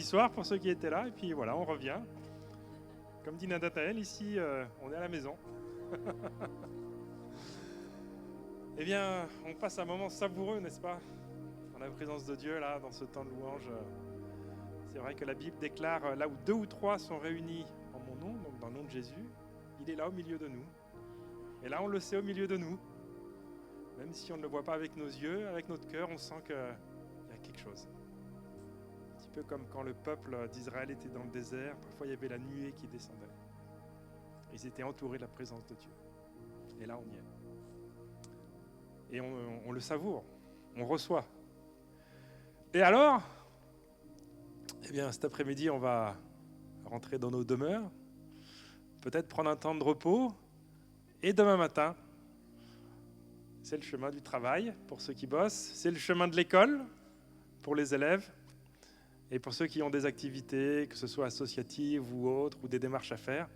soir pour ceux qui étaient là. Et puis voilà, on revient. Comme dit Nathanaël, ici, on est à la maison. Eh bien, on passe un moment savoureux, n'est-ce pas? En la présence de Dieu, là, dans ce temps de louange. C'est vrai que la Bible déclare, là où 2 ou 3 sont réunis en mon nom, donc dans le nom de Jésus, il est là au milieu de nous. Et là, on le sait au milieu de nous. Même si on ne le voit pas avec nos yeux, avec notre cœur, on sent qu'il y a quelque chose. Un petit peu comme quand le peuple d'Israël était dans le désert, parfois il y avait la nuée qui descendait. Ils étaient entourés de la présence de Dieu. Et là, on y est. Et on le savoure, on reçoit. Et alors, eh bien, cet après-midi, on va rentrer dans nos demeures, peut-être prendre un temps de repos, et demain matin, c'est le chemin du travail pour ceux qui bossent, c'est le chemin de l'école pour les élèves, et pour ceux qui ont des activités, que ce soit associatives ou autres, ou des démarches à faire,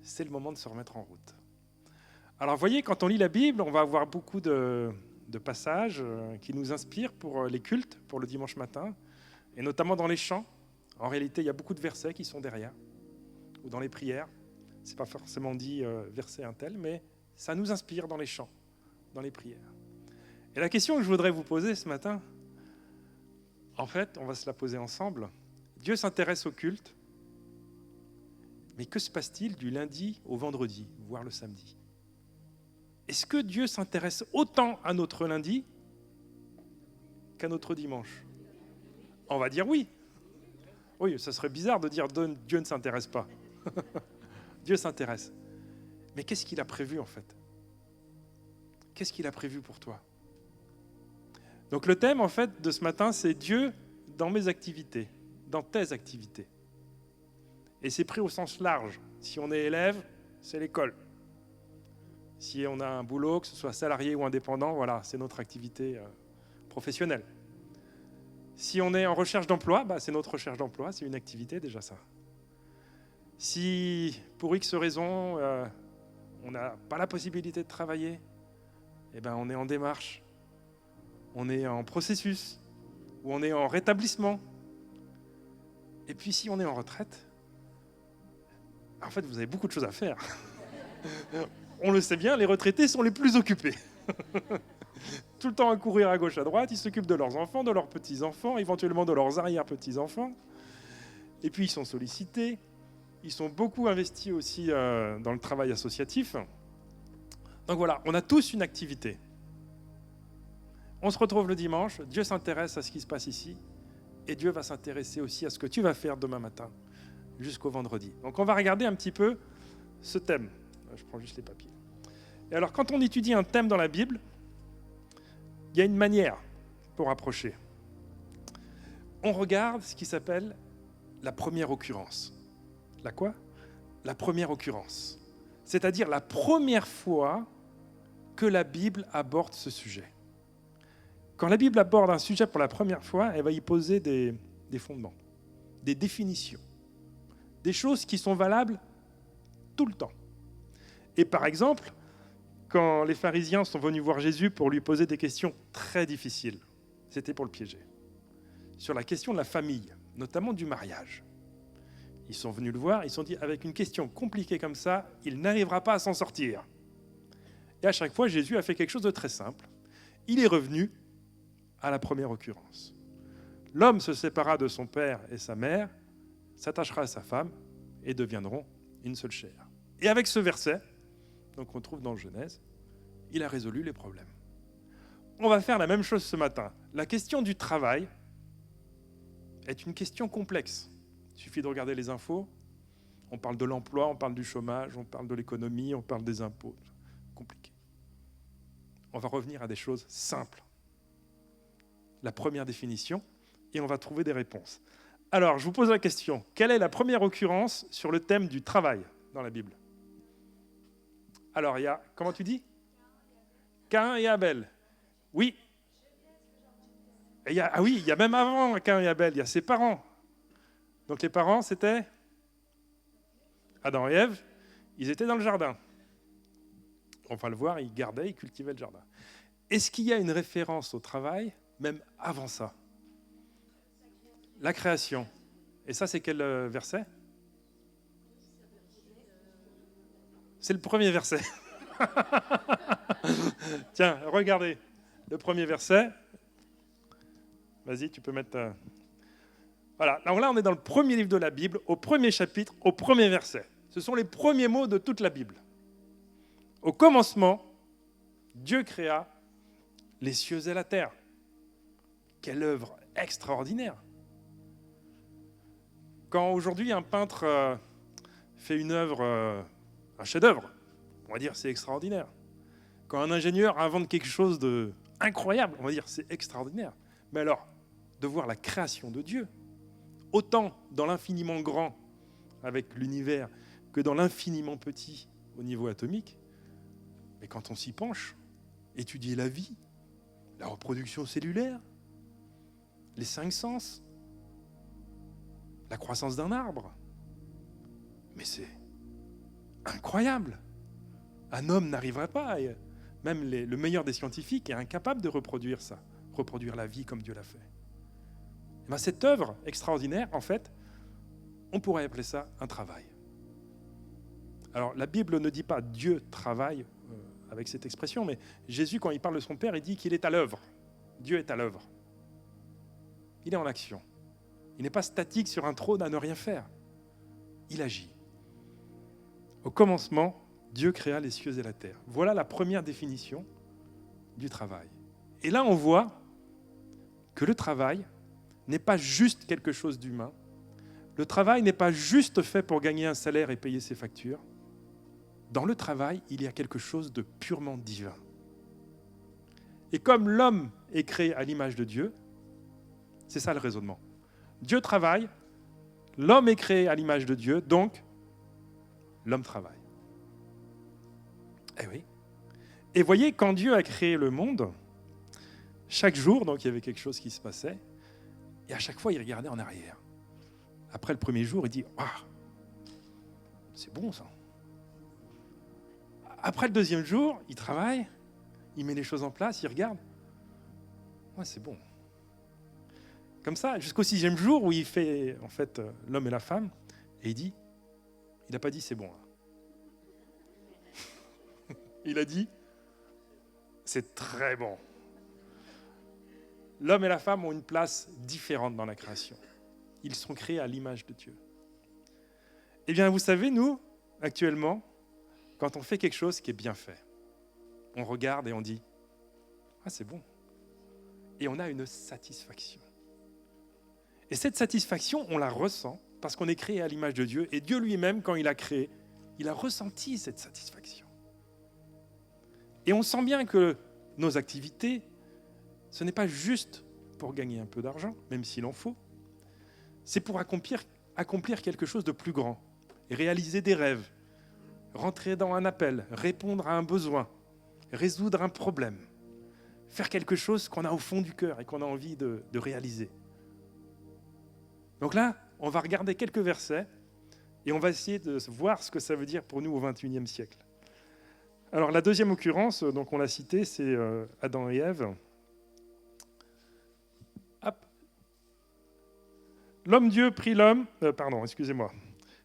c'est le moment de se remettre en route. Alors, vous voyez, quand on lit la Bible, on va avoir beaucoup de passages qui nous inspirent pour les cultes, pour le dimanche matin, et notamment dans les chants. En réalité, il y a beaucoup de versets qui sont derrière, ou dans les prières. Ce n'est pas forcément dit verset un tel, mais ça nous inspire dans les chants, dans les prières. Et la question que je voudrais vous poser ce matin, en fait, on va se la poser ensemble. Dieu s'intéresse au culte, mais que se passe-t-il du lundi au vendredi, voire le samedi? Est-ce que Dieu s'intéresse autant à notre lundi qu'à notre dimanche? On va dire oui. Oui, ça serait bizarre de dire Dieu ne s'intéresse pas. Dieu s'intéresse. Mais qu'est-ce qu'il a prévu en fait? Qu'est-ce qu'il a prévu pour toi? Donc le thème en fait de ce matin, c'est Dieu dans mes activités, dans tes activités. Et c'est pris au sens large. Si on est élève, c'est l'école. Si on a un boulot, que ce soit salarié ou indépendant, voilà, c'est notre activité professionnelle. Si on est en recherche d'emploi, c'est notre recherche d'emploi, c'est une activité déjà ça. Si pour X raison, on n'a pas la possibilité de travailler, on est en démarche, on est en processus, ou on est en rétablissement. Et puis si on est en retraite, en fait vous avez beaucoup de choses à faire. On le sait bien, les retraités sont les plus occupés. Tout le temps à courir à gauche, à droite, ils s'occupent de leurs enfants, de leurs petits-enfants, éventuellement de leurs arrière-petits-enfants. Et puis ils sont sollicités, ils sont beaucoup investis aussi dans le travail associatif. Donc voilà, on a tous une activité. On se retrouve le dimanche, Dieu s'intéresse à ce qui se passe ici, et Dieu va s'intéresser aussi à ce que tu vas faire demain matin, jusqu'au vendredi. Donc on va regarder un petit peu ce thème. Je prends juste les papiers. Et alors, quand on étudie un thème dans la Bible, il y a une manière pour approcher. On regarde ce qui s'appelle la première occurrence. La quoi? La première occurrence. C'est-à-dire la première fois que la Bible aborde ce sujet. Quand la Bible aborde un sujet pour la première fois, elle va y poser des fondements, des définitions, des choses qui sont valables tout le temps. Et par exemple, quand les pharisiens sont venus voir Jésus pour lui poser des questions très difficiles, c'était pour le piéger, sur la question de la famille, notamment du mariage. Ils sont venus le voir, ils se sont dit, avec une question compliquée comme ça, il n'arrivera pas à s'en sortir. Et à chaque fois, Jésus a fait quelque chose de très simple. Il est revenu à la première occurrence. L'homme se sépara de son père et sa mère, s'attachera à sa femme et deviendront une seule chair. Et avec ce verset, donc on trouve dans Genèse, il a résolu les problèmes. On va faire la même chose ce matin. La question du travail est une question complexe. Il suffit de regarder les infos. On parle de l'emploi, on parle du chômage, on parle de l'économie, on parle des impôts. Compliqué. On va revenir à des choses simples. La première définition, et on va trouver des réponses. Alors, je vous pose la question. Quelle est la première occurrence sur le thème du travail dans la Bible? Alors, il y a, comment tu dis? Caïn et Abel. Oui. Et il y a même avant Caïn et Abel, il y a ses parents. Donc les parents, c'était Adam et Ève. Ils étaient dans le jardin. On va le voir, ils gardaient, ils cultivaient le jardin. Est-ce qu'il y a une référence au travail, même avant ça? La création. Et ça, c'est quel verset? C'est le premier verset. Tiens, regardez. Le premier verset. Vas-y, tu peux mettre... Voilà, donc là, on est dans le premier livre de la Bible, au premier chapitre, au premier verset. Ce sont les premiers mots de toute la Bible. Au commencement, Dieu créa les cieux et la terre. Quelle œuvre extraordinaire! Quand aujourd'hui un peintre fait une œuvre, un chef-d'œuvre, on va dire c'est extraordinaire. Quand un ingénieur invente quelque chose d'incroyable, on va dire c'est extraordinaire. Mais alors, de voir la création de Dieu, autant dans l'infiniment grand avec l'univers que dans l'infiniment petit au niveau atomique, mais quand on s'y penche, étudier la vie, la reproduction cellulaire, les 5 sens, la croissance d'un arbre, mais c'est incroyable. Un homme n'arriverait pas, et même le meilleur des scientifiques est incapable de reproduire ça, reproduire la vie comme Dieu l'a fait. Et bien, cette œuvre extraordinaire, en fait, on pourrait appeler ça un travail. Alors, la Bible ne dit pas Dieu travaille avec cette expression, mais Jésus, quand il parle de son Père, il dit qu'il est à l'œuvre. Dieu est à l'œuvre. Il est en action. Il n'est pas statique sur un trône à ne rien faire. Il agit. Au commencement, Dieu créa les cieux et la terre. Voilà la première définition du travail. Et là, on voit que le travail n'est pas juste quelque chose d'humain. Le travail n'est pas juste fait pour gagner un salaire et payer ses factures. Dans le travail, il y a quelque chose de purement divin. Et comme l'homme est créé à l'image de Dieu, c'est ça le raisonnement. Dieu travaille, l'homme est créé à l'image de Dieu, donc l'homme travaille. Eh oui. Et voyez, quand Dieu a créé le monde, chaque jour, donc il y avait quelque chose qui se passait, et à chaque fois, il regardait en arrière. Après le premier jour, il dit « Ah, c'est bon ça ». Après le deuxième jour, il travaille, il met les choses en place, il regarde. Ouais, c'est bon. Comme ça, jusqu'au 6e jour où il fait en fait l'homme et la femme, et il dit, il n'a pas dit c'est bon. Il a dit c'est très bon. L'homme et la femme ont une place différente dans la création. Ils sont créés à l'image de Dieu. Eh bien, vous savez, nous, actuellement, quand on fait quelque chose qui est bien fait, on regarde et on dit « Ah, c'est bon ». Et on a une satisfaction. Et cette satisfaction, on la ressent parce qu'on est créé à l'image de Dieu. Et Dieu lui-même, quand il a créé, il a ressenti cette satisfaction. Et on sent bien que nos activités, ce n'est pas juste pour gagner un peu d'argent, même s'il en faut. C'est pour accomplir quelque chose de plus grand et réaliser des rêves, rentrer dans un appel, répondre à un besoin, résoudre un problème, faire quelque chose qu'on a au fond du cœur et qu'on a envie de réaliser. Donc là, on va regarder quelques versets et on va essayer de voir ce que ça veut dire pour nous au XXIe siècle. Alors la deuxième occurrence, donc on l'a cité, c'est Adam et Ève. Hop.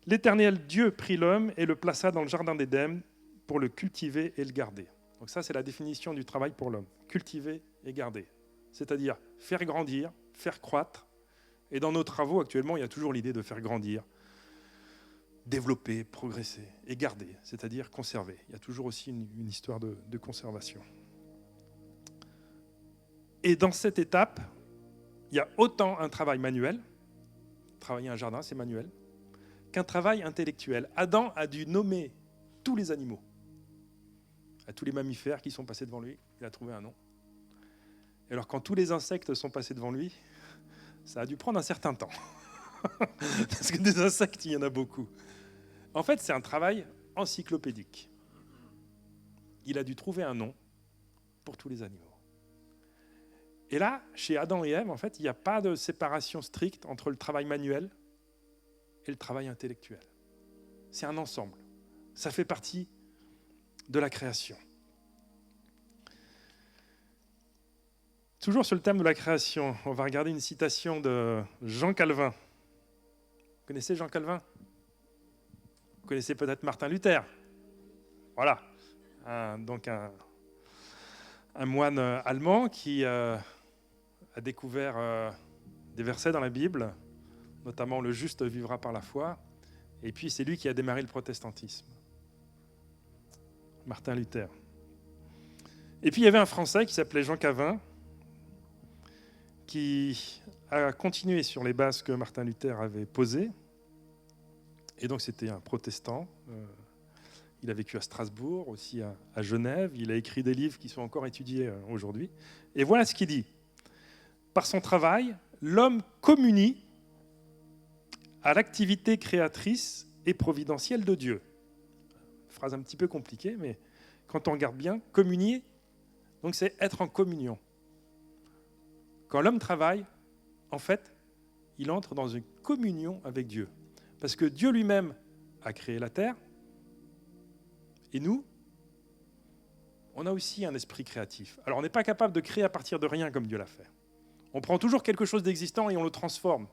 L'Éternel Dieu prit l'homme et le plaça dans le jardin d'Éden pour le cultiver et le garder. Donc ça, c'est la définition du travail pour l'homme. Cultiver et garder. C'est-à-dire faire grandir, faire croître. Et dans nos travaux, actuellement, il y a toujours l'idée de faire grandir, développer, progresser et garder, c'est-à-dire conserver. Il y a toujours aussi une histoire de conservation. Et dans cette étape, il y a autant un travail manuel, travailler un jardin, c'est manuel, qu'un travail intellectuel. Adam a dû nommer tous les animaux, à tous les mammifères qui sont passés devant lui, il a trouvé un nom. Et alors quand tous les insectes sont passés devant lui, ça a dû prendre un certain temps. Parce que des insectes, il y en a beaucoup. En fait, c'est un travail encyclopédique. Il a dû trouver un nom pour tous les animaux. Et là, chez Adam et Ève, en fait, il n'y a pas de séparation stricte entre le travail manuel et le travail intellectuel. C'est un ensemble. Ça fait partie de la création. Toujours sur le thème de la création, on va regarder une citation de Jean Calvin. Vous connaissez Jean Calvin? Vous connaissez peut-être Martin Luther? Voilà. Donc un moine allemand qui a découvert des versets dans la Bible, notamment le juste vivra par la foi. Et puis c'est lui qui a démarré le protestantisme. Martin Luther. Et puis il y avait un Français qui s'appelait Jean Calvin, qui a continué sur les bases que Martin Luther avait posées. Et donc c'était un protestant. Il a vécu à Strasbourg, aussi à Genève. Il a écrit des livres qui sont encore étudiés aujourd'hui. Et voilà ce qu'il dit. Par son travail, l'homme communie à l'activité créatrice et providentielle de Dieu. Phrase un petit peu compliquée, mais quand on regarde bien, communier, donc c'est être en communion. Quand l'homme travaille, en fait, il entre dans une communion avec Dieu. Parce que Dieu lui-même a créé la terre, et nous, on a aussi un esprit créatif. Alors on n'est pas capable de créer à partir de rien comme Dieu l'a fait. On prend toujours quelque chose d'existant et on le transforme.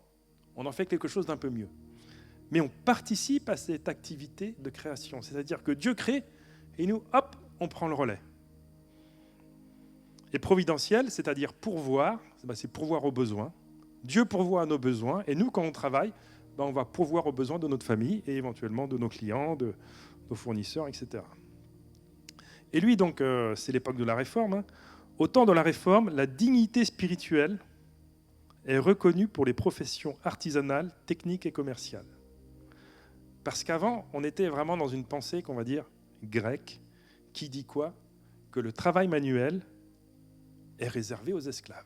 On en fait quelque chose d'un peu mieux. Mais on participe à cette activité de création. C'est-à-dire que Dieu crée et nous, hop, on prend le relais. Et providentiel, c'est-à-dire pourvoir, c'est pourvoir aux besoins. Dieu pourvoit à nos besoins et nous, quand on travaille, on va pourvoir aux besoins de notre famille et éventuellement de nos clients, de nos fournisseurs, etc. Et lui, donc, c'est l'époque de la Réforme. Au temps de la Réforme, la dignité spirituelle est reconnue pour les professions artisanales, techniques et commerciales. Parce qu'avant, on était vraiment dans une pensée qu'on va dire grecque, qui dit quoi? Que le travail manuel est réservé aux esclaves.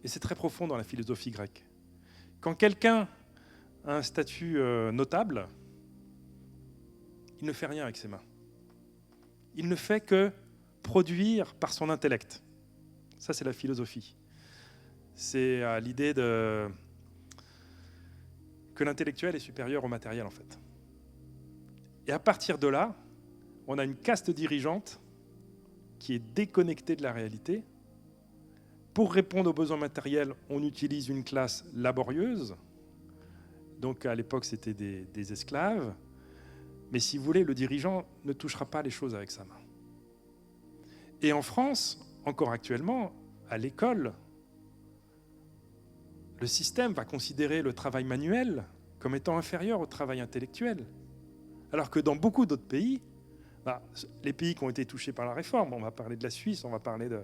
Et c'est très profond dans la philosophie grecque. Quand quelqu'un a un statut notable, il ne fait rien avec ses mains. Il ne fait que produire par son intellect. Ça, c'est la philosophie. C'est l'idée que l'intellectuel est supérieur au matériel, en fait. Et à partir de là, on a une caste dirigeante qui est déconnectée de la réalité. Pour répondre aux besoins matériels, on utilise une classe laborieuse. Donc à l'époque, c'était des esclaves. Mais si vous voulez, le dirigeant ne touchera pas les choses avec sa main. Et en France, encore actuellement, à l'école, le système va considérer le travail manuel comme étant inférieur au travail intellectuel. Alors que dans beaucoup d'autres pays, les pays qui ont été touchés par la réforme, on va parler de la Suisse, on va parler de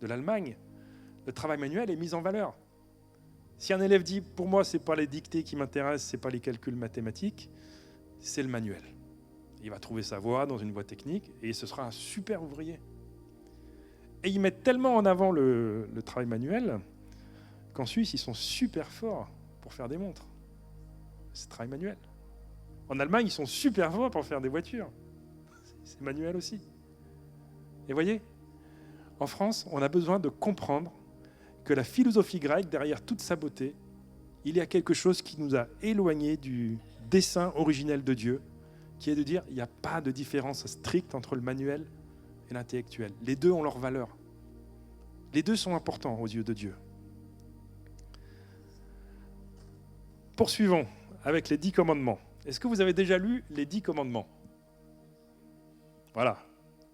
l'Allemagne, le travail manuel est mis en valeur. Si un élève dit « pour moi, ce n'est pas les dictées qui m'intéressent, ce n'est pas les calculs mathématiques », c'est le manuel. Il va trouver sa voie dans une voie technique et ce sera un super ouvrier. Et ils mettent tellement en avant le travail manuel qu'en Suisse, ils sont super forts pour faire des montres. C'est le travail manuel. En Allemagne, ils sont super forts pour faire des voitures. C'est manuel aussi. Et voyez, en France, on a besoin de comprendre que la philosophie grecque, derrière toute sa beauté, il y a quelque chose qui nous a éloignés du dessein originel de Dieu, qui est de dire qu'il n'y a pas de différence stricte entre le manuel et l'intellectuel. Les deux ont leur valeur. Les deux sont importants aux yeux de Dieu. Poursuivons avec les 10 commandements. Est-ce que vous avez déjà lu les 10 commandements? Voilà,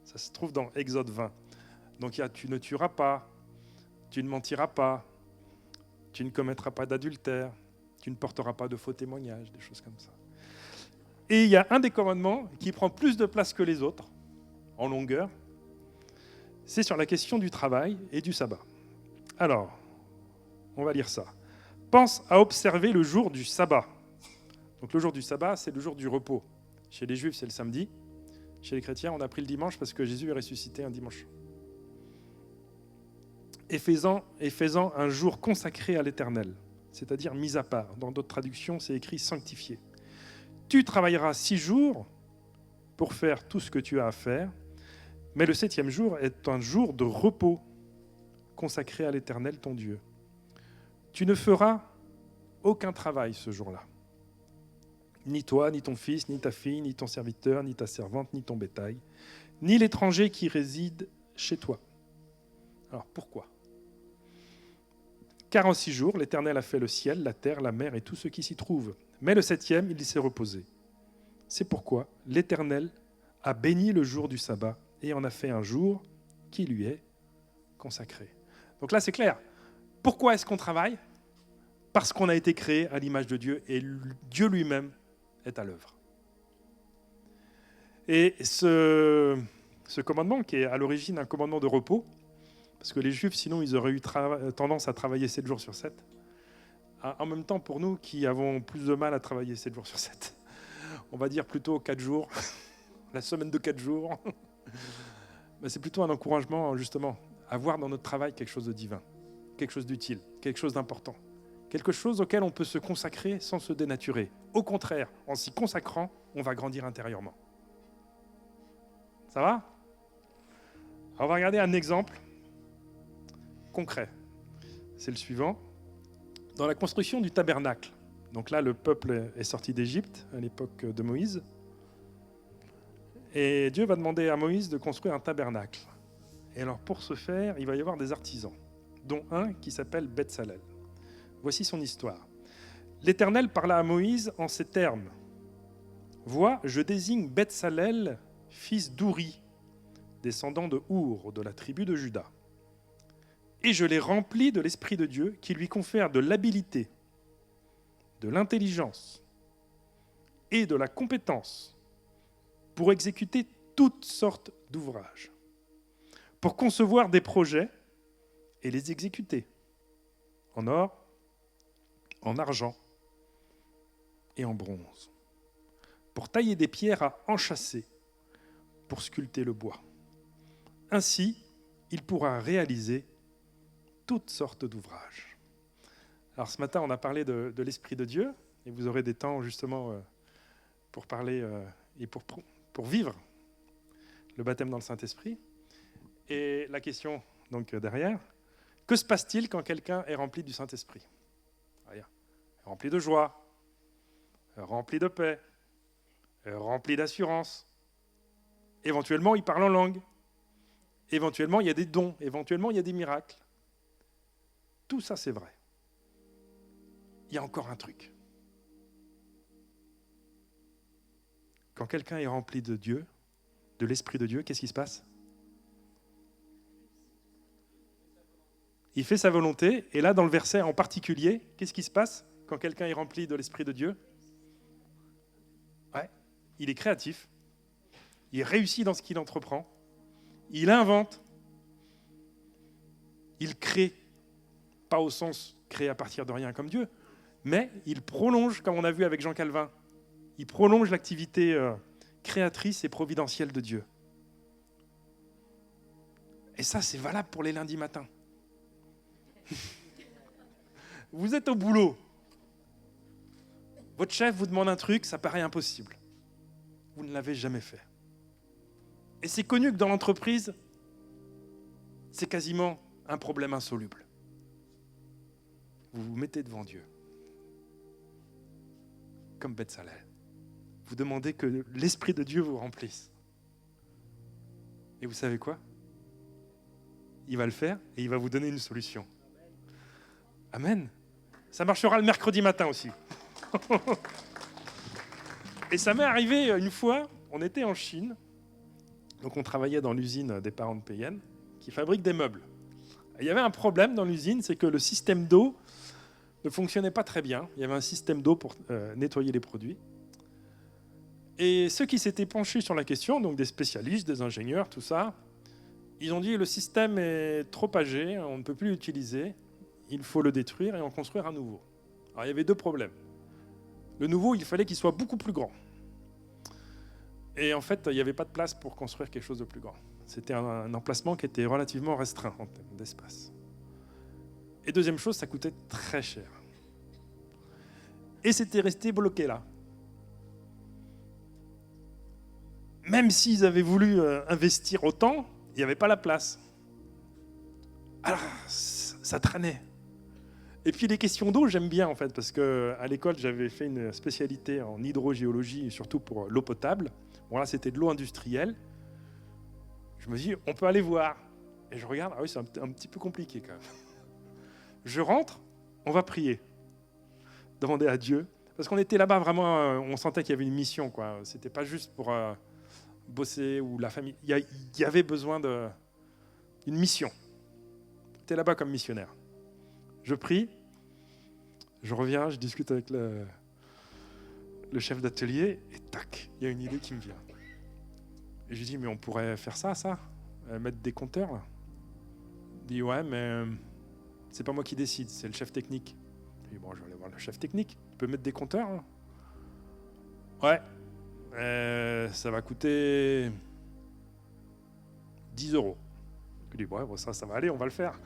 ça se trouve dans Exode 20. Donc il y a « tu ne tueras pas »,« tu ne mentiras pas »,« tu ne commettras pas d'adultère »,« tu ne porteras pas de faux témoignages », des choses comme ça. Et il y a un des commandements qui prend plus de place que les autres, en longueur, c'est sur la question du travail et du sabbat. Alors, on va lire ça. « Pense à observer le jour du sabbat ». Donc le jour du sabbat, c'est le jour du repos. Chez les Juifs, c'est le samedi. Chez les chrétiens, on a pris le dimanche parce que Jésus est ressuscité un dimanche. Et faisant un jour consacré à l'Éternel, c'est-à-dire mis à part. Dans d'autres traductions, c'est écrit sanctifié. Tu travailleras 6 jours pour faire tout ce que tu as à faire, mais le 7e jour est un jour de repos consacré à l'Éternel, ton Dieu. Tu ne feras aucun travail ce jour-là. Ni toi, ni ton fils, ni ta fille, ni ton serviteur, ni ta servante, ni ton bétail, ni l'étranger qui réside chez toi. Alors pourquoi ? Car en 6 jours, l'Éternel a fait le ciel, la terre, la mer et tout ce qui s'y trouve. Mais le 7e, il s'est reposé. C'est pourquoi l'Éternel a béni le jour du sabbat et en a fait un jour qui lui est consacré. Donc là, c'est clair. Pourquoi est-ce qu'on travaille ? Parce qu'on a été créé à l'image de Dieu et Dieu lui-même est à l'œuvre. Et ce commandement, qui est à l'origine un commandement de repos, parce que les Juifs, sinon, ils auraient eu tendance à travailler 7 jours sur 7. En même temps, pour nous qui avons plus de mal à travailler 7 jours sur 7, on va dire plutôt 4 jours, la semaine de 4 jours. Mais c'est plutôt un encouragement, justement, à voir dans notre travail quelque chose de divin, quelque chose d'utile, quelque chose d'important, quelque chose auquel on peut se consacrer sans se dénaturer. Au contraire, en s'y consacrant, on va grandir intérieurement. Ça va ? Alors, on va regarder un exemple concret. C'est le suivant. Dans la construction du tabernacle, donc là, le peuple est sorti d'Égypte à l'époque de Moïse, et Dieu va demander à Moïse de construire un tabernacle. Et alors, pour ce faire, il va y avoir des artisans, dont un qui s'appelle Betsalel. Voici son histoire. L'Éternel parla à Moïse en ces termes. « Vois, je désigne Betsalel, fils d'Ouri, descendant de Our, de la tribu de Juda. Et je l'ai rempli de l'Esprit de Dieu qui lui confère de l'habileté, de l'intelligence et de la compétence pour exécuter toutes sortes d'ouvrages, pour concevoir des projets et les exécuter en or, en argent et en bronze, pour tailler des pierres à enchâsser, pour sculpter le bois. Ainsi, il pourra réaliser toutes sortes d'ouvrages. » Alors ce matin, on a parlé de l'Esprit de Dieu, et vous aurez des temps justement pour parler et pour vivre le baptême dans le Saint-Esprit. Et la question donc derrière, que se passe-t-il quand quelqu'un est rempli du Saint-Esprit ? Rempli de joie, rempli de paix, rempli d'assurance. Éventuellement, il parle en langue. Éventuellement, il y a des dons. Éventuellement, il y a des miracles. Tout ça, c'est vrai. Il y a encore un truc. Quand quelqu'un est rempli de Dieu, de l'Esprit de Dieu, qu'est-ce qui se passe ? Il fait sa volonté. Et là, dans le verset en particulier, qu'est-ce qui se passe quand quelqu'un est rempli de l'Esprit de Dieu ? Ouais, il est créatif. Il réussit dans ce qu'il entreprend. Il invente. Il crée. Pas au sens créé à partir de rien comme Dieu, mais il prolonge, comme on a vu avec Jean Calvin, il prolonge l'activité créatrice et providentielle de Dieu. Et ça, c'est valable pour les lundis matins. Vous êtes au boulot. Votre chef vous demande un truc, ça paraît impossible. Vous ne l'avez jamais fait. Et c'est connu que dans l'entreprise, c'est quasiment un problème insoluble. Vous vous mettez devant Dieu, comme Betsalel. Vous demandez que l'Esprit de Dieu vous remplisse. Et vous savez quoi ? Il va le faire et il va vous donner une solution. Amen. Ça marchera le mercredi matin aussi. Et ça m'est arrivé une fois, on était en Chine, donc on travaillait dans l'usine des parents de Payenne, qui fabrique des meubles. Et il y avait un problème dans l'usine, c'est que le système d'eau ne fonctionnait pas très bien. Il y avait un système d'eau pour nettoyer les produits. Et ceux qui s'étaient penchés sur la question, donc des spécialistes, des ingénieurs, tout ça, ils ont dit le système est trop âgé, on ne peut plus l'utiliser, il faut le détruire et en construire un nouveau. Alors il y avait 2 problèmes. Le nouveau, il fallait qu'il soit beaucoup plus grand. Et en fait, il n'y avait pas de place pour construire quelque chose de plus grand. C'était un emplacement qui était relativement restreint en termes d'espace. Et deuxième chose, ça coûtait très cher. Et c'était resté bloqué là. Même s'ils avaient voulu investir autant, il n'y avait pas la place. Alors, ça traînait. Et puis les questions d'eau, j'aime bien en fait, parce qu'à l'école, j'avais fait une spécialité en hydrogéologie, surtout pour l'eau potable. Bon là, c'était de l'eau industrielle. Je me dis, on peut aller voir. Et je regarde, ah oui, c'est un petit peu compliqué quand même. Je rentre, on va prier. Demander à Dieu. Parce qu'on était là-bas vraiment, on sentait qu'il y avait une mission, quoi. C'était pas juste pour bosser ou la famille. Il y avait besoin d'une mission. J'étais là-bas comme missionnaire. Je prie, je reviens, je discute avec le chef d'atelier, et tac, il y a une idée qui me vient. Et je lui dis, mais on pourrait faire ça, mettre des compteurs là. Il dit, ouais, mais c'est pas moi qui décide, c'est le chef technique. Je dis, bon, je vais aller voir le chef technique. Tu peux mettre des compteurs là? Ouais, ça va coûter 10 euros. Je dis, ouais, bon, ça va aller, on va le faire.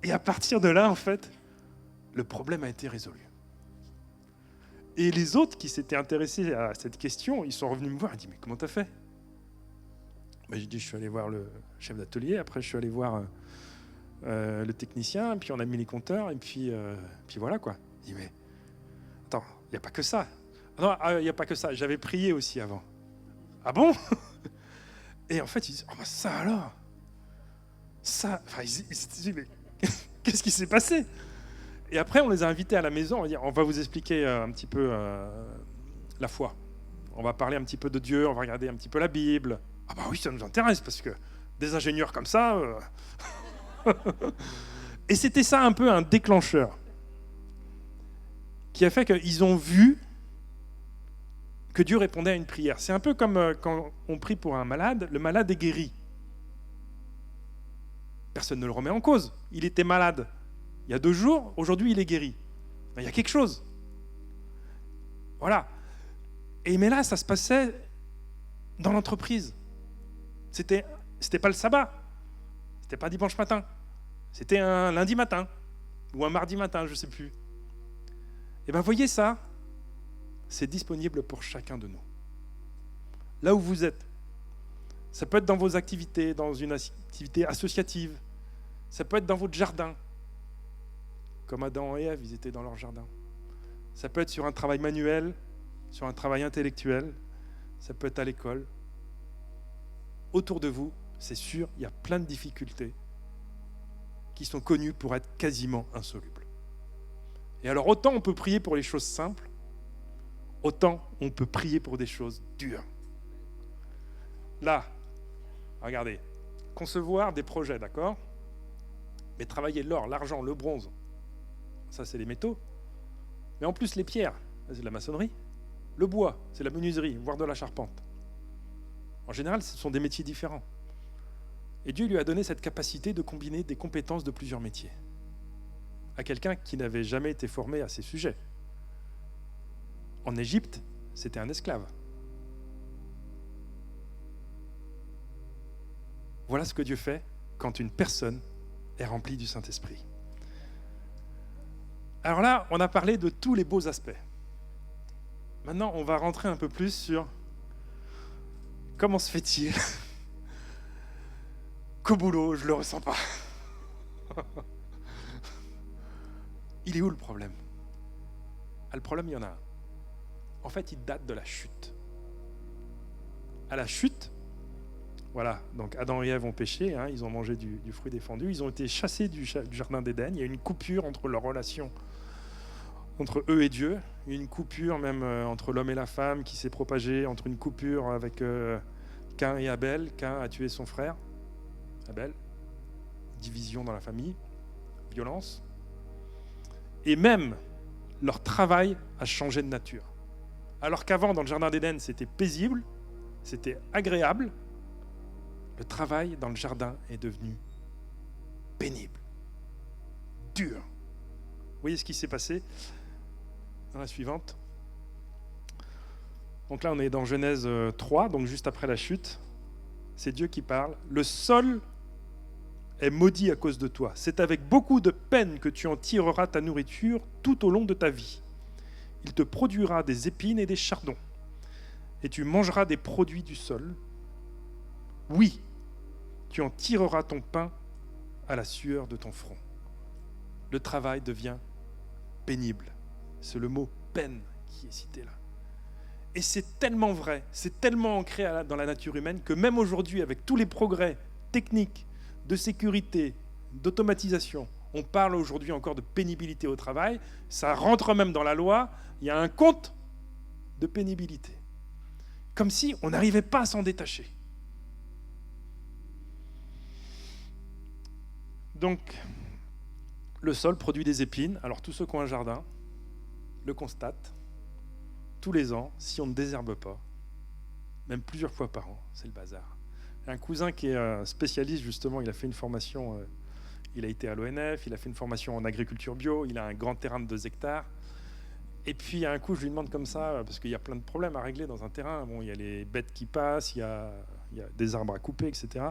Et à partir de là, en fait, le problème a été résolu. Et les autres qui s'étaient intéressés à cette question, ils sont revenus me voir et disent, mais comment t'as fait? J'ai dit, je suis allé voir le chef d'atelier, après je suis allé voir le technicien, et puis on a mis les compteurs, et puis voilà quoi. Il dit, mais attends, il n'y a pas que ça. Non, il n'y a pas que ça, j'avais prié aussi avant. Ah bon? Et en fait, ils disent, oh bah ça alors? Ça, enfin, ils se disent, mais qu'est-ce qui s'est passé? Et après, on les a invités à la maison, on va vous expliquer un petit peu la foi. On va parler un petit peu de Dieu, on va regarder un petit peu la Bible. Ah bah oui, ça nous intéresse, parce que des ingénieurs comme ça... Et c'était ça un peu un déclencheur qui a fait qu'ils ont vu que Dieu répondait à une prière. C'est un peu comme quand on prie pour un malade, le malade est guéri. Personne ne le remet en cause. Il était malade il y a 2 jours, aujourd'hui il est guéri. Il y a quelque chose. Voilà. Mais là, ça se passait dans l'entreprise. C'était pas le sabbat. C'était pas dimanche matin. C'était un lundi matin. Ou un mardi matin, je ne sais plus. Et bien, voyez ça, c'est disponible pour chacun de nous. Là où vous êtes. Ça peut être dans vos activités, dans une activité associative. Ça peut être dans votre jardin. Comme Adam et Ève, ils étaient dans leur jardin. Ça peut être sur un travail manuel, sur un travail intellectuel. Ça peut être à l'école. Autour de vous, c'est sûr, il y a plein de difficultés qui sont connues pour être quasiment insolubles. Et alors, autant on peut prier pour les choses simples, autant on peut prier pour des choses dures. Là, regardez, concevoir des projets, d'accord? Mais travailler l'or, l'argent, le bronze, ça c'est les métaux. Mais en plus les pierres, c'est de la maçonnerie. Le bois, c'est de la menuiserie, voire de la charpente. En général, ce sont des métiers différents. Et Dieu lui a donné cette capacité de combiner des compétences de plusieurs métiers à quelqu'un qui n'avait jamais été formé à ces sujets. En Égypte, c'était un esclave. Voilà ce que Dieu fait quand une personne est remplie du Saint-Esprit. Alors là, on a parlé de tous les beaux aspects. Maintenant, on va rentrer un peu plus sur comment se fait-il qu'au boulot, je ne le ressens pas. Il est où le problème? Le problème, il y en a un. En fait, il date de la chute. À la chute, voilà, donc Adam et Ève ont péché, ils ont mangé du fruit défendu, ils ont été chassés du jardin d'Éden, il y a une coupure entre leur relation, entre eux et Dieu, une coupure même entre l'homme et la femme qui s'est propagée, entre une coupure avec Caïn et Abel. Caïn a tué son frère, Abel, division dans la famille, violence, et même leur travail a changé de nature. Alors qu'avant, dans le jardin d'Éden, c'était paisible, c'était agréable, le travail dans le jardin est devenu pénible, dur. Vous voyez ce qui s'est passé dans la suivante. Donc là, on est dans Genèse 3, donc juste après la chute. C'est Dieu qui parle. Le sol est maudit à cause de toi. C'est avec beaucoup de peine que tu en tireras ta nourriture tout au long de ta vie. Il te produira des épines et des chardons, et tu mangeras des produits du sol. Oui, tu en tireras ton pain à la sueur de ton front. Le travail devient pénible. C'est le mot peine qui est cité là. Et c'est tellement vrai, c'est tellement ancré dans la nature humaine que même aujourd'hui, avec tous les progrès techniques, de sécurité, d'automatisation, On parle aujourd'hui encore de pénibilité au travail. Ça rentre même dans la loi. Il y a un compte de pénibilité. Comme si on n'arrivait pas à s'en détacher. Donc, le sol produit des épines. Alors, tous ceux qui ont un jardin le constatent. Tous les ans, si on ne désherbe pas, même plusieurs fois par an, c'est le bazar. Un cousin qui est spécialiste, justement, il a fait une formation, il a été à l'ONF, il a fait une formation en agriculture bio, il a un grand terrain de 2 hectares. Et puis, un coup, je lui demande comme ça, parce qu'il y a plein de problèmes à régler dans un terrain. Bon, il y a les bêtes qui passent, il y a des arbres à couper, etc.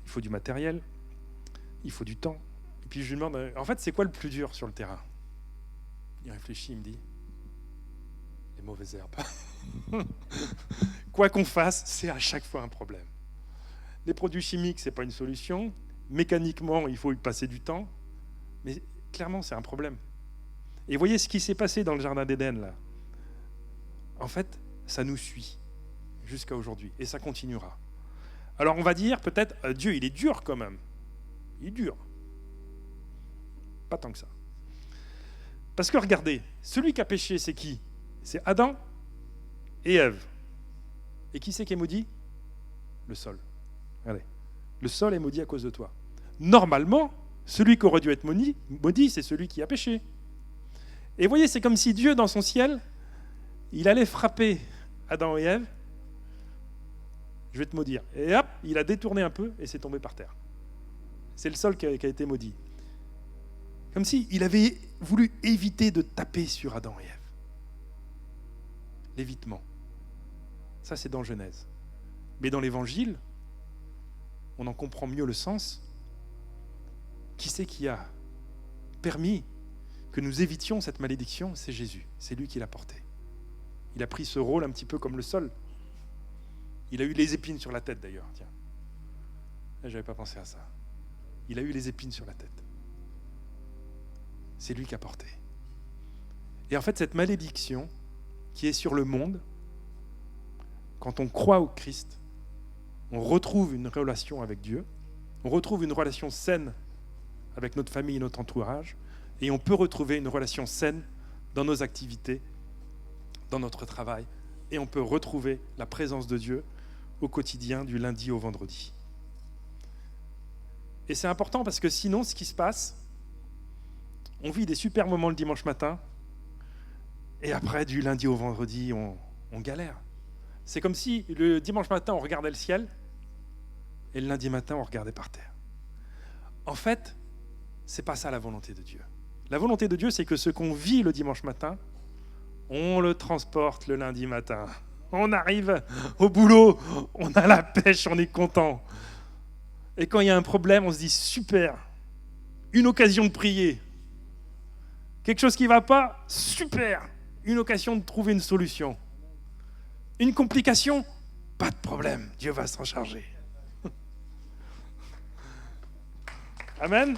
Il faut du matériel, il faut du temps. Et puis, je lui demande, en fait, c'est quoi le plus dur sur le terrain? Il réfléchit, il me dit, les mauvaises herbes. Quoi qu'on fasse, c'est à chaque fois un problème. Les produits chimiques, ce n'est pas une solution. Mécaniquement, il faut y passer du temps. Mais clairement, c'est un problème. Et voyez ce qui s'est passé dans le Jardin d'Éden, là. En fait, ça nous suit jusqu'à aujourd'hui. Et ça continuera. Alors, on va dire, peut-être, Dieu, il est dur quand même. Il est dur. Pas tant que ça. Parce que regardez, celui qui a péché, c'est qui? C'est Adam et Ève. Et qui c'est qui est maudit? Le sol. Regardez. Le sol est maudit à cause de toi. Normalement, celui qui aurait dû être maudit, c'est celui qui a péché. Et vous voyez, c'est comme si Dieu, dans son ciel, il allait frapper Adam et Ève. Je vais te maudire. Et hop, il a détourné un peu et c'est tombé par terre. C'est le sol qui a été maudit. Comme s'il avait voulu éviter de taper sur Adam et Ève. L'évitement. Ça, c'est dans Genèse. Mais dans l'Évangile, on en comprend mieux le sens. Qui c'est qui a permis que nous évitions cette malédiction? C'est Jésus. C'est lui qui l'a porté. Il a pris ce rôle un petit peu comme le sol. Il a eu les épines sur la tête d'ailleurs. Tiens, je n'avais pas pensé à ça. Il a eu les épines sur la tête. C'est lui qui a porté. Et en fait, cette malédiction qui est sur le monde, quand on croit au Christ, on retrouve une relation avec Dieu, on retrouve une relation saine avec notre famille et notre entourage, et on peut retrouver une relation saine dans nos activités, dans notre travail, et on peut retrouver la présence de Dieu au quotidien, du lundi au vendredi. Et c'est important parce que sinon, ce qui se passe, on vit des super moments le dimanche matin, et après, du lundi au vendredi, on galère. C'est comme si le dimanche matin, on regardait le ciel, et le lundi matin, on regardait par terre. En fait, c'est pas ça la volonté de Dieu. La volonté de Dieu, c'est que ce qu'on vit le dimanche matin, on le transporte le lundi matin. On arrive au boulot, on a la pêche, on est content. Et quand il y a un problème, on se dit super, une occasion de prier. Quelque chose qui ne va pas, super, une occasion de trouver une solution. Une complication, pas de problème, Dieu va s'en charger. Amen.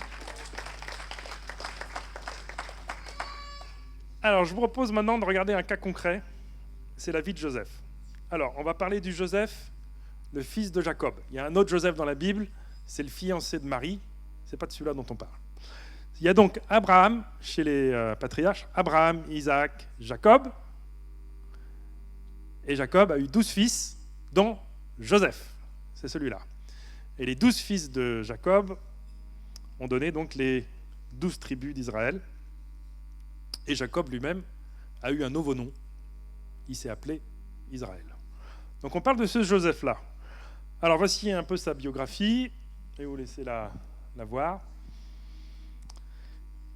Alors, je vous propose maintenant de regarder un cas concret. C'est la vie de Joseph. Alors, on va parler du Joseph, le fils de Jacob. Il y a un autre Joseph dans la Bible, c'est le fiancé de Marie. Ce n'est pas de celui-là dont on parle. Il y a donc Abraham, chez les patriarches, Abraham, Isaac, Jacob. Et Jacob a eu 12 fils, dont Joseph. C'est celui-là. Et les 12 fils de Jacob ont donné donc les 12 tribus d'Israël. Et Jacob lui-même a eu un nouveau nom. Il s'est appelé Israël. Donc on parle de ce Joseph-là. Alors voici un peu sa biographie. Je vais vous laisser la voir.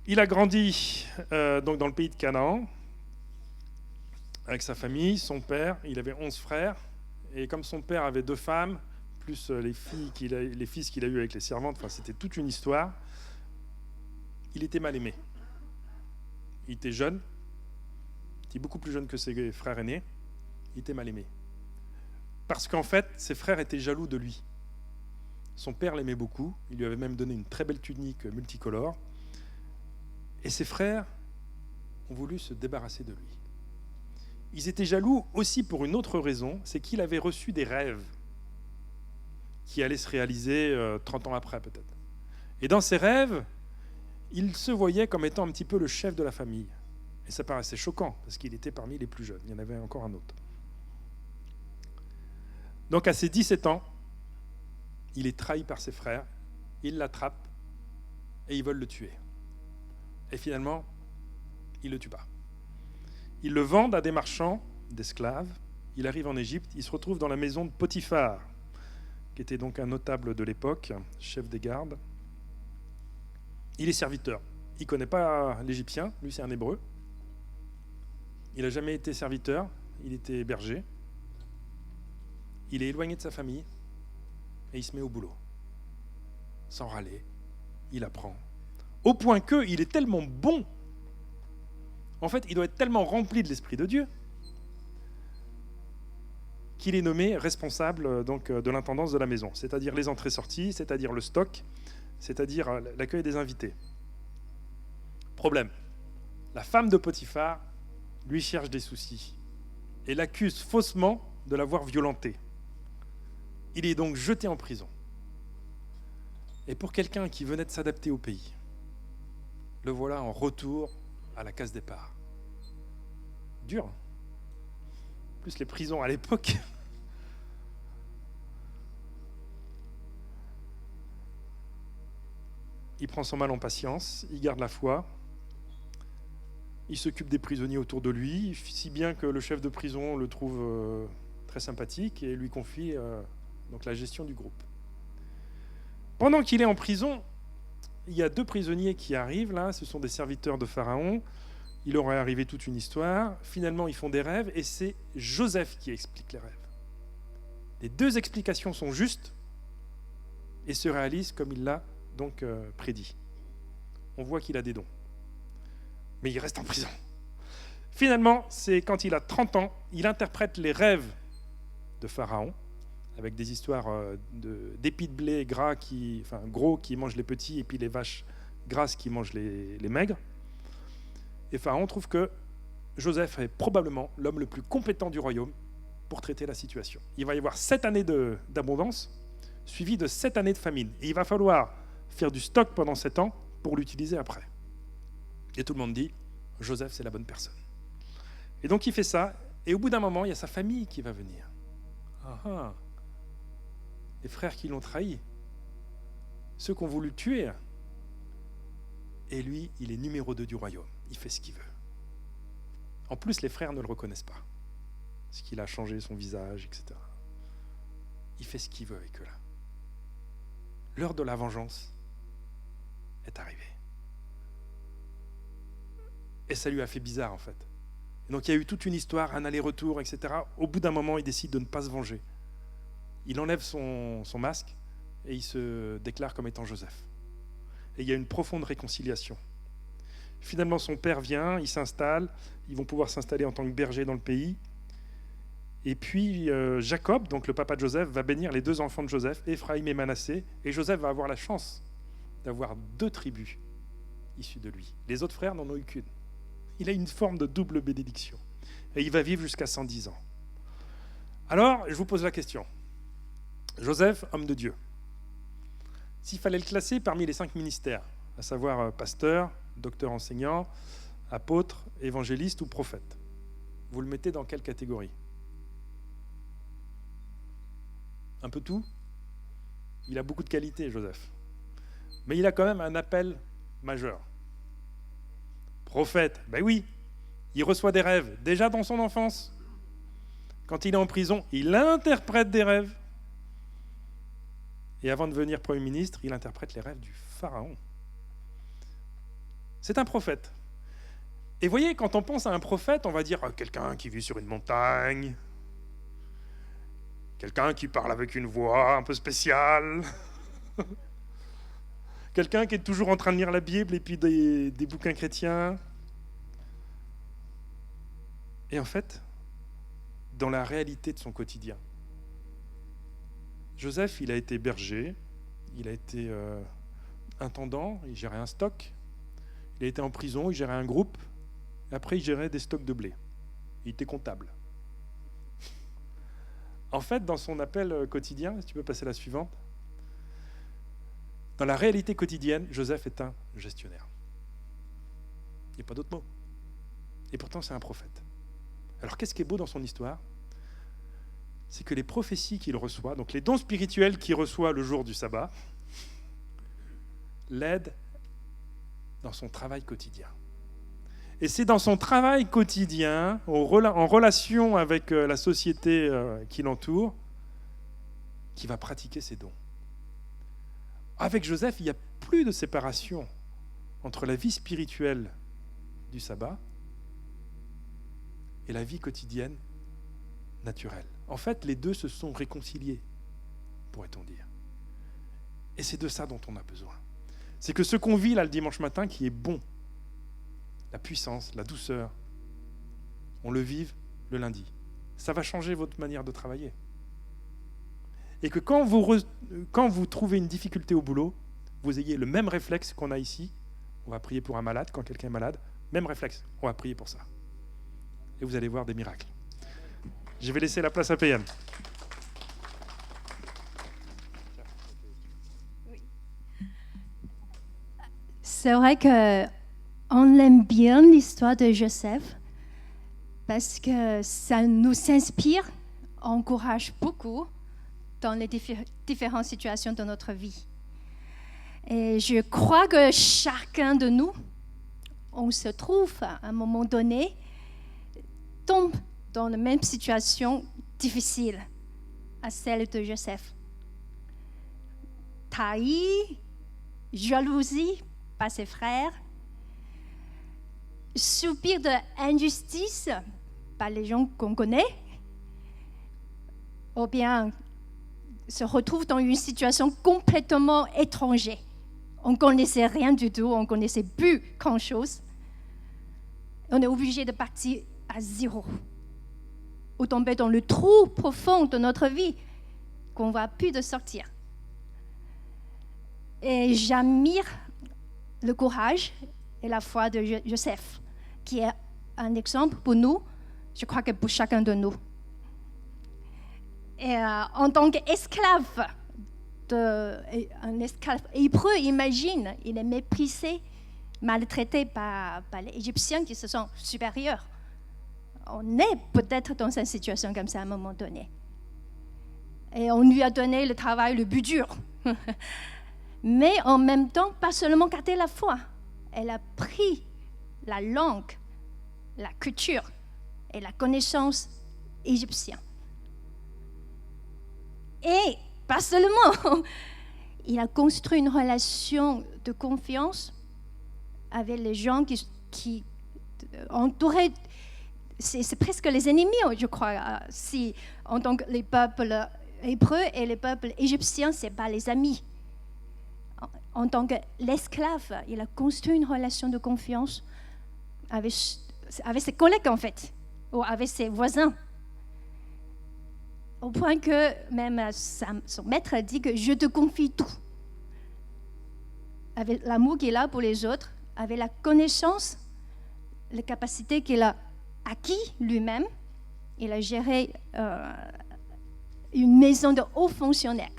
Il a grandi donc dans le pays de Canaan avec sa famille, son père. Il avait 11 frères. Et comme son père avait 2 femmes, plus les fils qu'il a eus avec les servantes, enfin, c'était toute une histoire, il était mal aimé. Il était jeune, il était beaucoup plus jeune que ses frères aînés, il était mal aimé. Parce qu'en fait, ses frères étaient jaloux de lui. Son père l'aimait beaucoup, il lui avait même donné une très belle tunique multicolore, et ses frères ont voulu se débarrasser de lui. Ils étaient jaloux aussi pour une autre raison, c'est qu'il avait reçu des rêves qui allaient se réaliser 30 ans après peut-être. Et dans ces rêves, il se voyait comme étant un petit peu le chef de la famille. Et ça paraissait choquant, parce qu'il était parmi les plus jeunes. Il y en avait encore un autre. Donc à ses 17 ans, il est trahi par ses frères, ils l'attrapent et ils veulent le tuer. Et finalement, ils ne le tuent pas. Ils le vendent à des marchands d'esclaves. Il arrive en Égypte, il se retrouve dans la maison de Potiphar, qui était donc un notable de l'époque, chef des gardes. Il est serviteur. Il ne connaît pas l'Égyptien, lui c'est un Hébreu. Il n'a jamais été serviteur, il était berger. Il est éloigné de sa famille et il se met au boulot. Sans râler, il apprend. Au point qu'il est tellement bon, en fait, il doit être tellement rempli de l'Esprit de Dieu qu'il est nommé responsable donc, de l'intendance de la maison, c'est-à-dire les entrées-sorties, c'est-à-dire le stock, c'est-à-dire l'accueil des invités. Problème, la femme de Potiphar lui cherche des soucis et l'accuse faussement de l'avoir violenté. Il est donc jeté en prison. Et pour quelqu'un qui venait de s'adapter au pays, le voilà en retour à la case départ. Dur. En plus, les prisons à l'époque. Il prend son mal en patience, il garde la foi, il s'occupe des prisonniers autour de lui, si bien que le chef de prison le trouve très sympathique et lui confie donc la gestion du groupe. Pendant qu'il est en prison, il y a 2 prisonniers qui arrivent, là, ce sont des serviteurs de Pharaon. Il leur est arrivé toute une histoire. Finalement, ils font des rêves et c'est Joseph qui explique les rêves. Les 2 explications sont justes et se réalisent comme il l'a donc prédit. On voit qu'il a des dons. Mais il reste en prison. Finalement, c'est quand il a 30 ans, il interprète les rêves de Pharaon, avec des histoires d'épis de blé gros qui mangent les petits et puis les vaches grasses qui mangent les maigres. Et Pharaon trouve que Joseph est probablement l'homme le plus compétent du royaume pour traiter la situation. Il va y avoir 7 années d'abondance, suivies de 7 années de famine. Et il va falloir faire du stock pendant 7 ans pour l'utiliser après. Et tout le monde dit, Joseph, c'est la bonne personne. Et donc il fait ça, et au bout d'un moment, il y a sa famille qui va venir. Les frères qui l'ont trahi, ceux qui ont voulu le tuer. Et lui, il est numéro 2 du royaume. Il fait ce qu'il veut. En plus, les frères ne le reconnaissent pas. Parce qu'il a changé son visage, etc. Il fait ce qu'il veut avec eux là. L'heure de la vengeance est arrivée. Et ça lui a fait bizarre en fait. Et donc il y a eu toute une histoire, un aller-retour, etc. Au bout d'un moment, il décide de ne pas se venger. Il enlève son masque et il se déclare comme étant Joseph. Et il y a une profonde réconciliation. Finalement, son père vient, il s'installe, ils vont pouvoir s'installer en tant que berger dans le pays. Et puis Jacob, donc le papa de Joseph, va bénir les 2 enfants de Joseph, Éphraïm et Manassé, et Joseph va avoir la chance d'avoir 2 tribus issues de lui. Les autres frères n'en ont eu qu'une. Il a une forme de double bénédiction. Et il va vivre jusqu'à 110 ans. Alors, je vous pose la question. Joseph, homme de Dieu. S'il fallait le classer parmi les 5 ministères, à savoir pasteur, docteur enseignant, apôtre, évangéliste ou prophète, vous le mettez dans quelle catégorie? Un peu tout? Il a beaucoup de qualités, Joseph. Mais il a quand même un appel majeur. Prophète, ben oui, il reçoit des rêves, déjà dans son enfance. Quand il est en prison, il interprète des rêves. Et avant de devenir Premier ministre, il interprète les rêves du Pharaon. C'est un prophète. Et voyez, quand on pense à un prophète, on va dire quelqu'un qui vit sur une montagne, quelqu'un qui parle avec une voix un peu spéciale, quelqu'un qui est toujours en train de lire la Bible et puis des bouquins chrétiens. Et en fait, dans la réalité de son quotidien, Joseph, il a été berger, il a été intendant, il gérait un stock, il a été en prison, il gérait un groupe, et après il gérait des stocks de blé. Il était comptable. En fait, dans son appel quotidien, si tu peux passer la suivante, dans la réalité quotidienne, Joseph est un gestionnaire. Il n'y a pas d'autre mot. Et pourtant, c'est un prophète. Alors, qu'est-ce qui est beau dans son histoire? C'est que les prophéties qu'il reçoit, donc les dons spirituels qu'il reçoit le jour du sabbat, l'aident dans son travail quotidien. Et c'est dans son travail quotidien, en relation avec la société qui l'entoure, qu'il va pratiquer ses dons. Avec Joseph, il n'y a plus de séparation entre la vie spirituelle du sabbat et la vie quotidienne naturelle. En fait, les deux se sont réconciliés, pourrait-on dire. Et c'est de ça dont on a besoin. C'est que ce qu'on vit là le dimanche matin, qui est bon, la puissance, la douceur, on le vive le lundi. Ça va changer votre manière de travailler. Et que quand vous trouvez une difficulté au boulot, vous ayez le même réflexe qu'on a ici. On va prier pour un malade quand quelqu'un est malade. Même réflexe, on va prier pour ça. Et vous allez voir des miracles. Je vais laisser la place à Payane. C'est vrai qu'on aime bien l'histoire de Joseph parce que ça nous inspire, encourage beaucoup dans les différentes situations de notre vie. Et je crois que chacun de nous, on se trouve à un moment donné, tombe dans la même situation difficile à celle de Joseph. Trahi, jalousie par ses frères, subir de l'injustice par les gens qu'on connaît, ou bien se retrouve dans une situation complètement étrangère. On ne connaissait rien du tout, on ne connaissait plus grand-chose. On est obligé de partir à zéro, ou tomber dans le trou profond de notre vie qu'on ne voit plus de sortir. Et j'admire le courage et la foi de Joseph, qui est un exemple pour nous, je crois que pour chacun de nous. Et en tant qu'esclave, un esclave hébreu, imagine, il est méprisé, maltraité par les Égyptiens qui se sont supérieurs. On est peut-être dans une situation comme ça à un moment donné. Et on lui a donné le travail le plus dur. Mais en même temps, pas seulement garder la foi. Elle a pris la langue, la culture et la connaissance égyptienne. Et pas seulement, il a construit une relation de confiance avec les gens qui entouraient. C'est presque les ennemis, je crois. Si, en tant que les peuples hébreux et les peuples égyptiens, ce n'est pas les amis. En tant que l'esclave, il a construit une relation de confiance avec ses collègues, en fait, ou avec ses voisins. Au point que même son maître a dit que je te confie tout. Avec l'amour qu'il a pour les autres, avec la connaissance, la capacité qu'il a acquis lui-même, il a géré une maison de hauts fonctionnaires,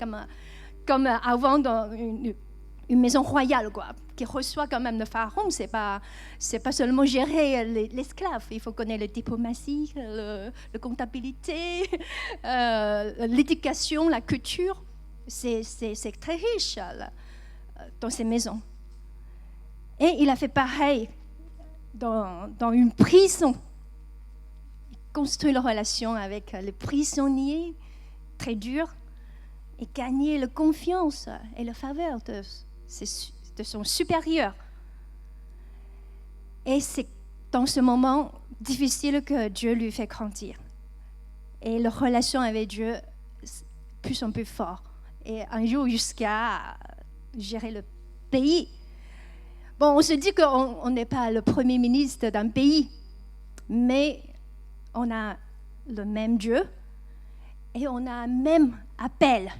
comme avant dans une maison royale, quoi, qui reçoit quand même le pharaon. C'est pas seulement gérer l'esclave. Il faut connaître la diplomatie, la comptabilité, l'éducation, la culture. C'est très riche là, dans ces maisons. Et il a fait pareil dans une prison. Il construit la relation avec les prisonniers, très dur, et gagner la confiance et la faveur de son supérieur. Et c'est dans ce moment difficile que Dieu lui fait grandir. Et la relation avec Dieu plus en plus fort. Et un jour jusqu'à gérer le pays. Bon, on se dit qu'on n'est pas le premier ministre d'un pays, mais on a le même Dieu et on a un même appel.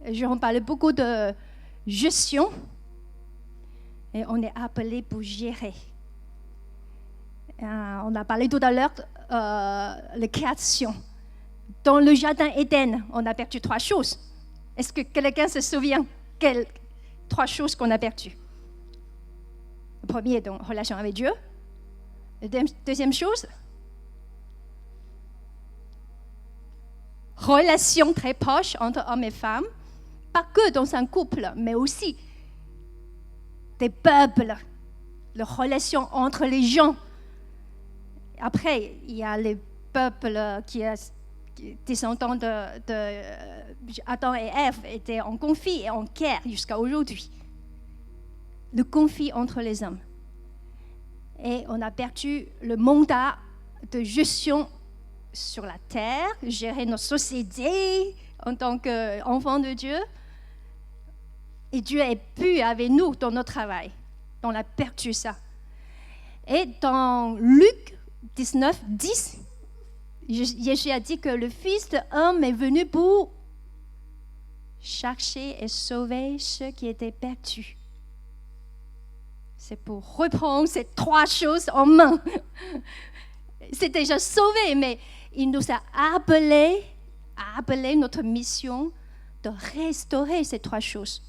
Je en parlais beaucoup de gestion et on est appelé pour gérer. On a parlé tout à l'heure de la création. Dans le jardin Éden, on a perdu 3 choses. Est-ce que quelqu'un se souvient quelles 3 choses qu'on a perdues? Le premier, donc, relation avec Dieu. Deuxième chose, relation très proche entre hommes et femmes, pas que dans un couple, mais aussi des peuples, la relation entre les gens. Après, il y a les peuples qui descendants de Adam et Ève étaient en conflit et en guerre jusqu'à aujourd'hui. Le conflit entre les hommes. Et on a perdu le mandat de gestion sur la terre, gérer notre société en tant qu'enfants de Dieu. Et Dieu est plus avec nous dans notre travail. On a perdu ça. Et dans Luc 19, 10, Jésus a dit que le Fils de l'homme est venu pour chercher et sauver ceux qui étaient perdus. C'est pour reprendre ces trois choses en main. C'est déjà sauvé, mais il nous a appelé notre mission de restaurer ces trois choses.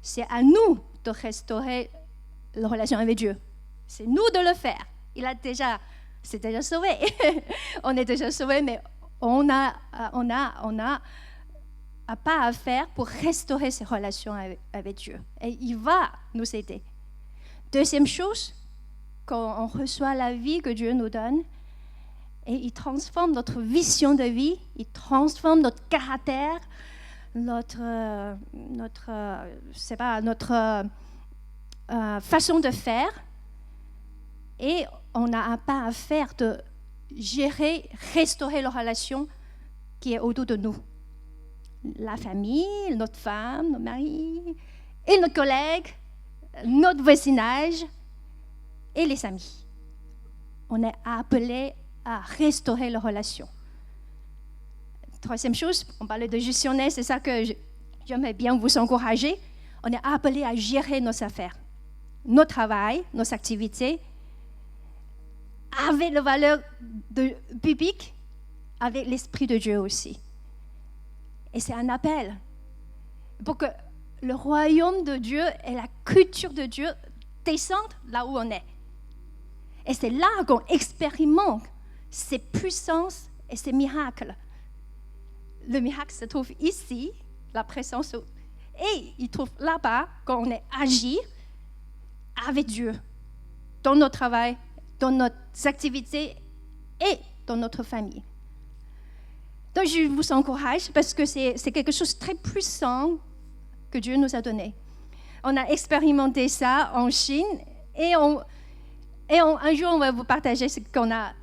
C'est à nous de restaurer la relation avec Dieu. C'est nous de le faire. C'est déjà sauvé. On est déjà sauvé, mais on n'a pas à faire pour restaurer ces relations avec Dieu. Et il va nous aider. Deuxième chose, quand on reçoit la vie que Dieu nous donne, et il transforme notre vision de vie, il transforme notre caractère, notre façon de faire, et on n'a pas à faire de gérer, restaurer la relation qui est autour de nous. La famille, notre femme, notre mari, et nos collègues, notre voisinage et les amis. On est appelé à restaurer la relation. Troisième chose, on parlait de gestionnaire, c'est ça que j'aimerais bien vous encourager. On est appelé à gérer nos affaires, nos travail, nos activités, avec la valeur biblique, avec l'Esprit de Dieu aussi. Et c'est un appel pour que le royaume de Dieu et la culture de Dieu descendent là où on est. Et c'est là qu'on expérimente ses puissances et ses miracles. Le miracle se trouve ici, la présence, et il trouve là-bas quand on est agi avec Dieu, dans notre travail, dans nos activités et dans notre famille. Donc je vous encourage parce que c'est quelque chose de très puissant que Dieu nous a donné. On a expérimenté ça en Chine et un jour on va vous partager ce qu'on a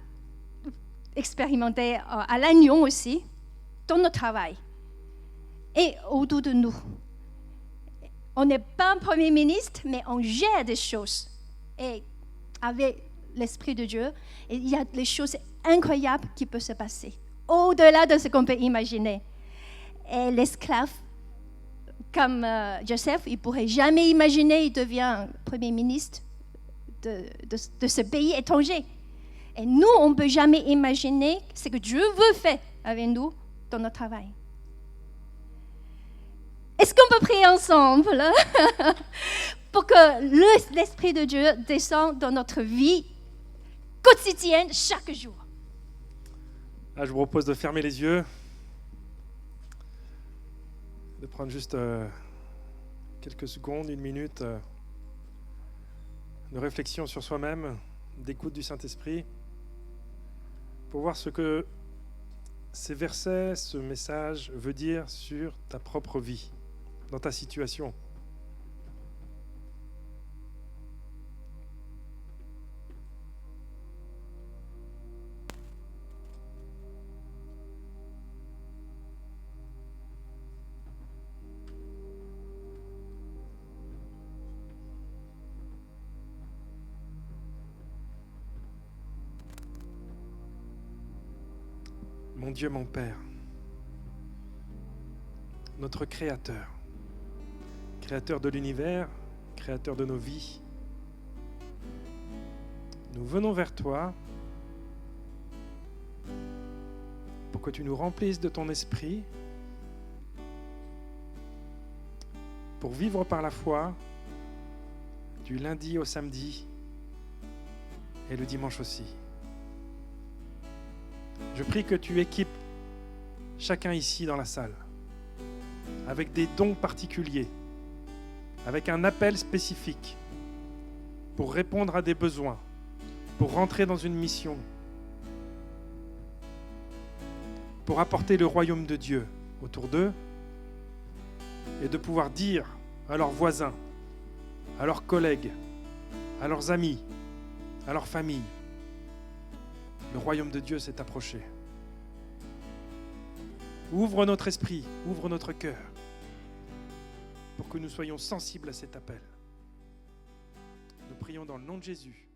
expérimenté à Lannion aussi, dans notre travail et autour de nous. On n'est pas un premier ministre, mais on gère des choses. Et avec l'Esprit de Dieu, il y a des choses incroyables qui peuvent se passer, au-delà de ce qu'on peut imaginer. Et l'esclave, comme Joseph, il ne pourrait jamais imaginer, il devient premier ministre de ce pays étranger. Et nous, on ne peut jamais imaginer ce que Dieu veut faire avec nous dans notre travail. Est-ce qu'on peut prier ensemble pour que l'Esprit de Dieu descende dans notre vie quotidienne chaque jour? Là, je vous propose de fermer les yeux, de prendre juste quelques secondes, une minute de réflexion sur soi-même, d'écoute du Saint-Esprit, pour voir ce que ces versets, ce message veut dire sur ta propre vie, dans ta situation. Mon Dieu, mon Père, notre Créateur, Créateur de l'univers, Créateur de nos vies, nous venons vers toi pour que tu nous remplisses de ton esprit, pour vivre par la foi du lundi au samedi et le dimanche aussi. Je prie que tu équipes chacun ici dans la salle avec des dons particuliers, avec un appel spécifique pour répondre à des besoins, pour rentrer dans une mission, pour apporter le royaume de Dieu autour d'eux et de pouvoir dire à leurs voisins, à leurs collègues, à leurs amis, à leur famille, le royaume de Dieu s'est approché. Ouvre notre esprit, ouvre notre cœur pour que nous soyons sensibles à cet appel. Nous prions dans le nom de Jésus.